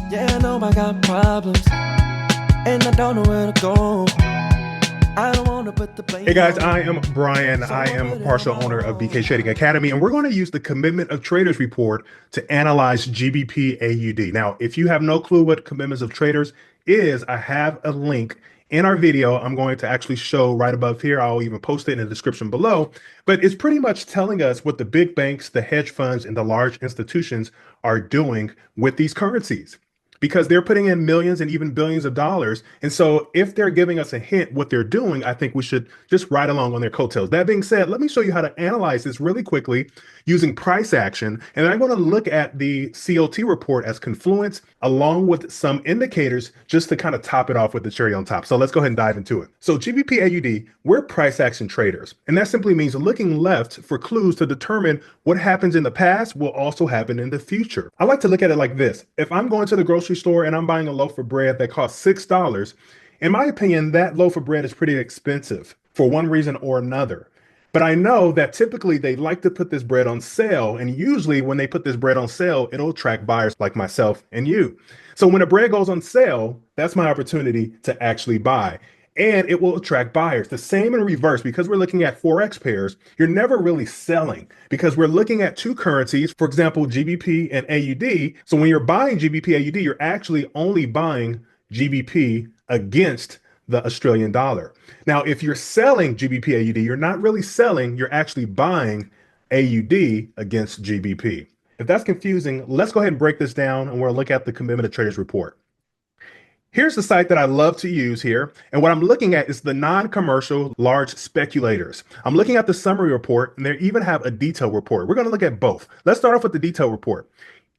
Yeah, I know I got problems, and I don't know where to go. I don't wanna put the Hey blame guys, on I am Brian. so I I am put it on partial my owner of BK own. Trading Academy, and we're going to use the Commitment of Traders report to analyze GBPAUD. Now, if you have no clue what Commitments of Traders is, I have a link in our video. I'm going to actually show right above here. I'll even post it in the description below. But it's pretty much telling us what the big banks, the hedge funds, and the large institutions are doing with these currencies, because they're putting in millions and even billions of dollars. And so if they're giving us a hint what they're doing, I think we should just ride along on their coattails. That being said, let me show you how to analyze this really quickly using price action. And I'm going to look at the COT report as confluence along with some indicators just to kind of top it off with the cherry on top. So let's go ahead and dive into it. So GBPAUD, we're price action traders. And that simply means looking left for clues to determine what happens in the past will also happen in the future. I like to look at it like this. If I'm going to the grocery store and I'm buying a loaf of bread that costs $6, in my opinion, that loaf of bread is pretty expensive for one reason or another. But I know that typically they like to put this bread on sale. And usually when they put this bread on sale, it'll attract buyers like myself and you. So when a bread goes on sale, that's my opportunity to actually buy. And it will attract buyers. The same in reverse, because we're looking at Forex pairs, you're never really selling because we're looking at two currencies, for example, GBP and AUD. So when you're buying GBP AUD, you're actually only buying GBP against the Australian dollar. Now, if you're selling GBP AUD, you're not really selling, you're actually buying AUD against GBP. If that's confusing, let's go ahead and break this down and we'll look at the Commitment of Traders report. Here's the site that I love to use here. And what I'm looking at is the non-commercial large speculators. I'm looking at the summary report and they even have a detail report. We're going to look at both. Let's start off with the detail report.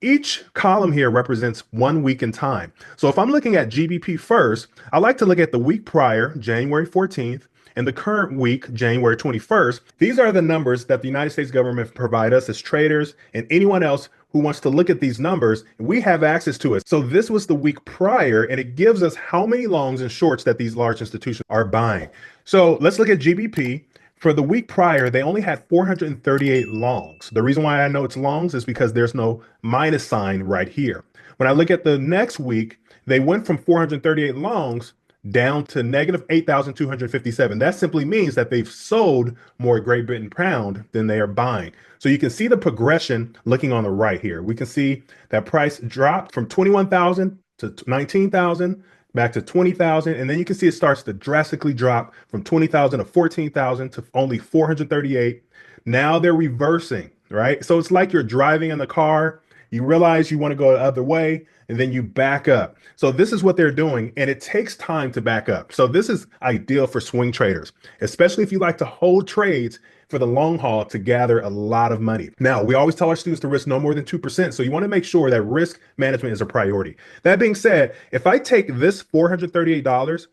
Each column here represents 1 week in time. So if I'm looking at GBP first, I like to look at the week prior, January 14th, and the current week, January 21st. These are the numbers that the United States government provide us as traders and anyone else who wants to look at these numbers. We have access to it. So this was the week prior, and it gives us how many longs and shorts that these large institutions are buying. So let's look at GBP. For the week prior, they only had 438 longs. The reason why I know it's longs is because there's no minus sign right here. When I look at the next week, they went from 438 longs down to negative 8,257. That simply means that they've sold more Great Britain pound than they are buying. So you can see the progression looking on the right here. We can see that price dropped from 21,000 to 19,000, back to 20,000. And then you can see it starts to drastically drop from 20,000 to 14,000 to only 438. Now they're reversing, right? So it's like you're driving in the car, you realize you want to go the other way, and then you back up. So this is what they're doing, and it takes time to back up. So this is ideal for swing traders, especially if you like to hold trades for the long haul to gather a lot of money. Now, we always tell our students to risk no more than 2%. So you want to make sure that risk management is a priority. That being said, if I take this $438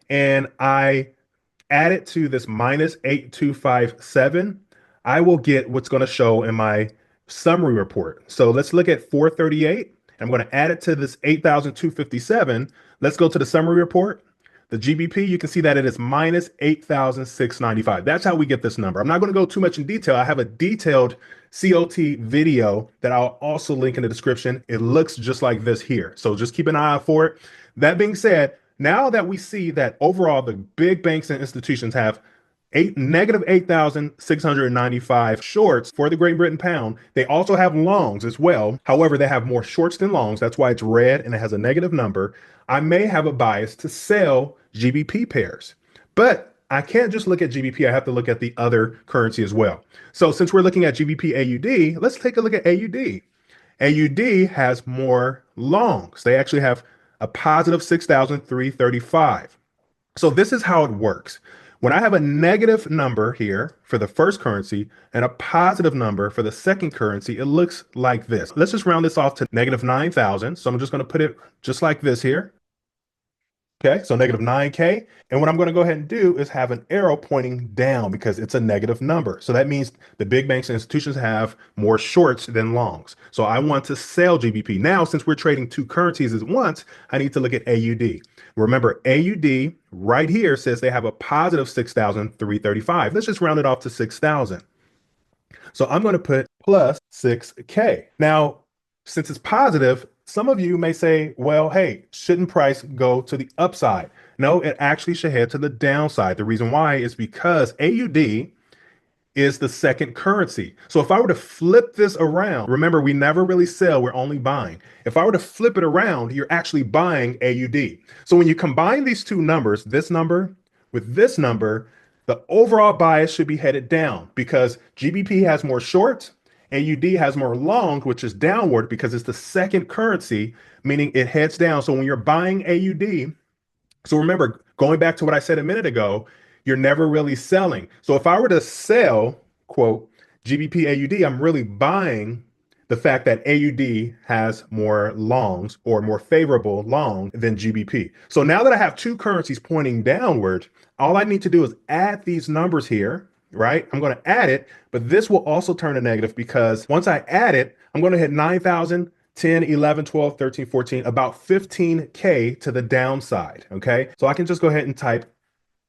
and I add it to this minus 8257, I will get what's going to show in my summary report. So let's look at 438. I'm going to add it to this 8,257. Let's go to the summary report. The GBP, you can see that it is minus 8,695. That's how we get this number. I'm not going to go too much in detail. I have a detailed COT video that I'll also link in the description. It looks just like this here. So just keep an eye out for it. That being said, now that we see that overall the big banks and institutions have negative 8,695 shorts for the Great Britain pound. They also have longs as well. However, they have more shorts than longs. That's why it's red and it has a negative number. I may have a bias to sell GBP pairs, but I can't just look at GBP. I have to look at the other currency as well. So since we're looking at GBP AUD, let's take a look at AUD. AUD has more longs. They actually have a positive 6,335. So this is how it works. When I have a negative number here for the first currency and a positive number for the second currency, it looks like this. Let's just round this off to negative 9,000. So I'm just going to put it just like this here. Okay, so negative 9K. And what I'm going to go ahead and do is have an arrow pointing down because it's a negative number. So that means the big banks and institutions have more shorts than longs. So I want to sell GBP. Now, since we're trading two currencies at once, I need to look at AUD. Remember, AUD right here says they have a positive 6,335. Let's just round it off to 6,000. So I'm going to put plus 6K. Now, since it's positive, Some of you may say, well, hey, shouldn't price go to the upside? No, it actually should head to the downside. The reason why is because AUD is the second currency. So if I were to flip this around, remember, we never really sell, we're only buying. If I were to flip it around, you're actually buying AUD. So when you combine these two numbers, this number with this number, the overall bias should be headed down because GBP has more short, AUD has more long, which is downward because it's the second currency, meaning it heads down. So when you're buying AUD, so remember, going back to what I said a minute ago, you're never really selling. So if I were to sell, quote, GBP AUD, I'm really buying the fact that AUD has more longs or more favorable long than GBP. So now that I have two currencies pointing downward, all I need to do is add these numbers here, right? I'm going to add it, but this will also turn to negative because once I add it, I'm going to hit 9,000, 10, 11, 12, 13, 14, about 15K to the downside, okay? So I can just go ahead and type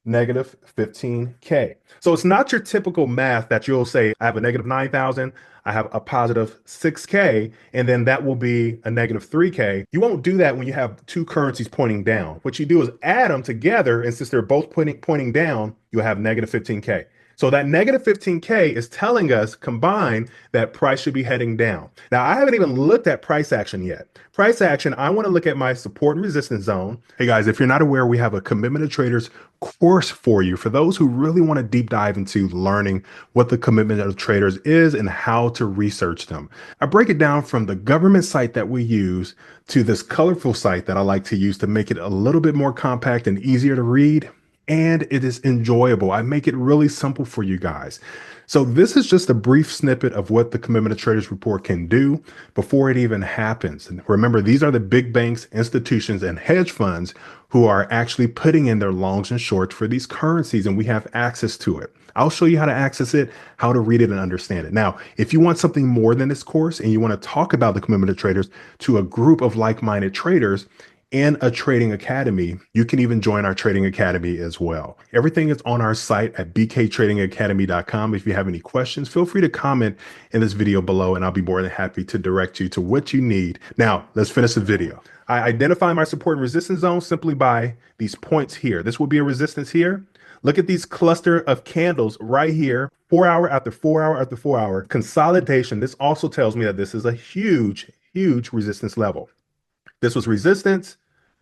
negative 15K. So it's not your typical math that you'll say, I have a negative 9,000, I have a positive 6K, and then that will be a negative 3K. You won't do that when you have two currencies pointing down. What you do is add them together, and since they're both pointing down, you'll have negative 15K. So that negative 15K is telling us combined that price should be heading down. Now, I haven't even looked at price action yet. Price action, I want to look at my support and resistance zone. Hey guys, if you're not aware, we have a Commitment to Traders course for you for those who really want to deep dive into learning what the Commitment of Traders is and how to research them. I break it down from the government site that we use to this colorful site that I like to use to make it a little bit more compact and easier to read. And it is enjoyable. I make it really simple for you guys. So this is just a brief snippet of what the Commitment to Traders report can do before it even happens. And remember, these are the big banks, institutions, and hedge funds who are actually putting in their longs and shorts for these currencies, and we have access to it. I'll show you how to access it, how to read it and understand it. Now, if you want something more than this course and you want to talk about the Commitment to Traders to a group of like-minded traders, in a trading academy, you can even join our trading academy as well. Everything is on our site at bktradingacademy.com. If you have any questions, feel free to comment in this video below and I'll be more than happy to direct you to what you need. Now, let's finish the video. I identify my support and resistance zone simply by these points here. This will be a resistance here. Look at these cluster of candles right here, 4 hour after 4 hour after 4 hour consolidation. This also tells me that this is a huge, huge resistance level. This was resistance,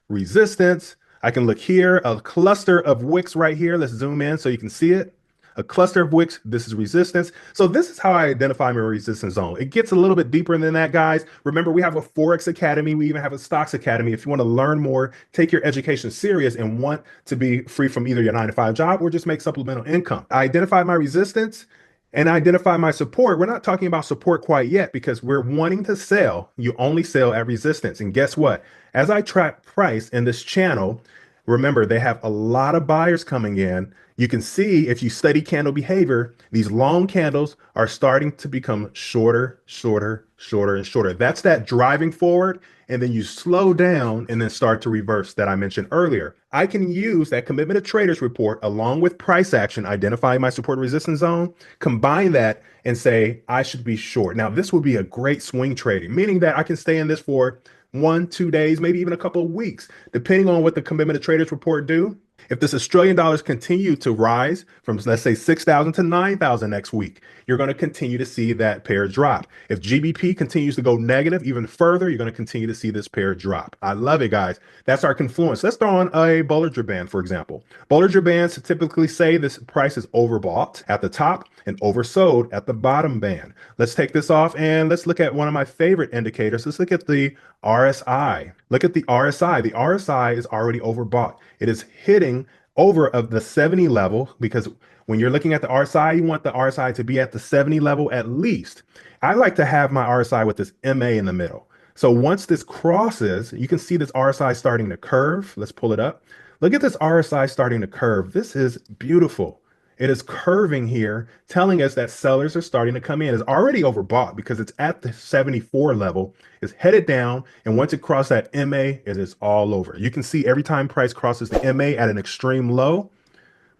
resistance. I can look here, a cluster of wicks right here. Let's zoom in so you can see it. A cluster of wicks, this is resistance. So this is how I identify my resistance zone. It gets a little bit deeper than that, guys. Remember, we have a Forex Academy. We even have a Stocks Academy. If you want to learn more, take your education serious and want to be free from either your 9-to-5 job or just make supplemental income. I identify my resistance and identify my support. We're not talking about support quite yet because we're wanting to sell. You only sell at resistance. And guess what? As I track price in this channel, remember, they have a lot of buyers coming in. You can see if you study candle behavior, these long candles are starting to become shorter, shorter, shorter, and shorter. That's that driving forward. And then you slow down and then start to reverse that I mentioned earlier. I can use that Commitment to Traders report along with price action, identify my support and resistance zone, combine that and say, I should be short. Now, this would be a great swing trading, meaning that I can stay in this for 1-2 days, maybe even a couple of weeks, depending on what the Commitment to Traders report do. If this Australian dollars continue to rise from, let's say, 6,000 to 9,000 next week, you're going to continue to see that pair drop. If GBP continues to go negative even further, you're going to continue to see this pair drop. I love it, guys. That's our confluence. Let's throw on a Bollinger Band, for example. Bollinger Bands typically say this price is overbought at the top and oversold at the bottom band. Let's take this off and let's look at one of my favorite indicators. Let's look at the RSI. Look at the RSI. The RSI is already overbought. It is hitting over of the 70 level because when you're looking at the RSI, you want the RSI to be at the 70 level at least. I like to have my RSI with this MA in the middle. So once this crosses, you can see this RSI starting to curve. Let's pull it up. Look at this RSI starting to curve. This is beautiful. It is curving here, telling us that sellers are starting to come in. It's already overbought because it's at the 74 level. It's headed down. And once it crosses that MA, it is all over. You can see every time price crosses the MA at an extreme low,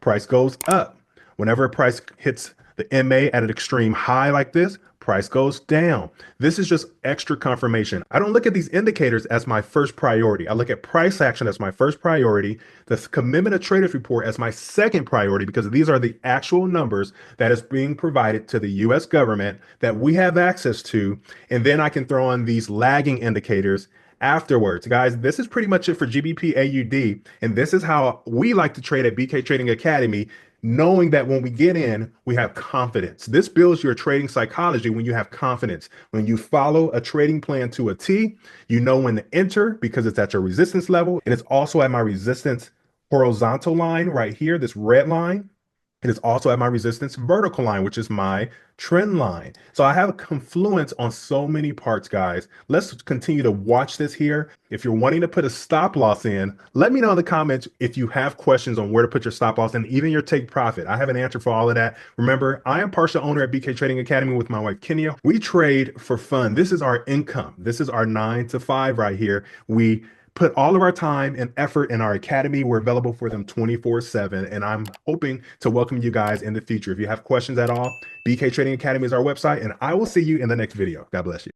price goes up. Whenever a price hits the MA at an extreme high like this, price goes down. This is just extra confirmation. I don't look at these indicators as my first priority. I look at price action as my first priority, the commitment of traders report as my second priority, because these are the actual numbers that is being provided to the US government that we have access to. And then I can throw on these lagging indicators afterwards. Guys, this is pretty much it for GBPAUD. And this is how we like to trade at BK Trading Academy, knowing that when we get in, we have confidence. This builds your trading psychology when you have confidence. When you follow a trading plan to a T, you know when to enter because it's at your resistance level. And it's also at my resistance horizontal line right here, this red line. It is also at my resistance vertical line, which is my trend line. So I have a confluence on so many parts, guys. Let's continue to watch this here. If you're wanting to put a stop loss in, let me know in the comments if you have questions on where to put your stop loss and even your take profit. I have an answer for all of that. Remember, I am partial owner at BK Trading Academy with my wife, Kenya. We trade for fun. This is our income. This is our 9 to 5 right here. We put all of our time and effort in our academy. We're available for them 24/7. And I'm hoping to welcome you guys in the future. If you have questions at all, BK Trading Academy is our website, and I will see you in the next video. God bless you.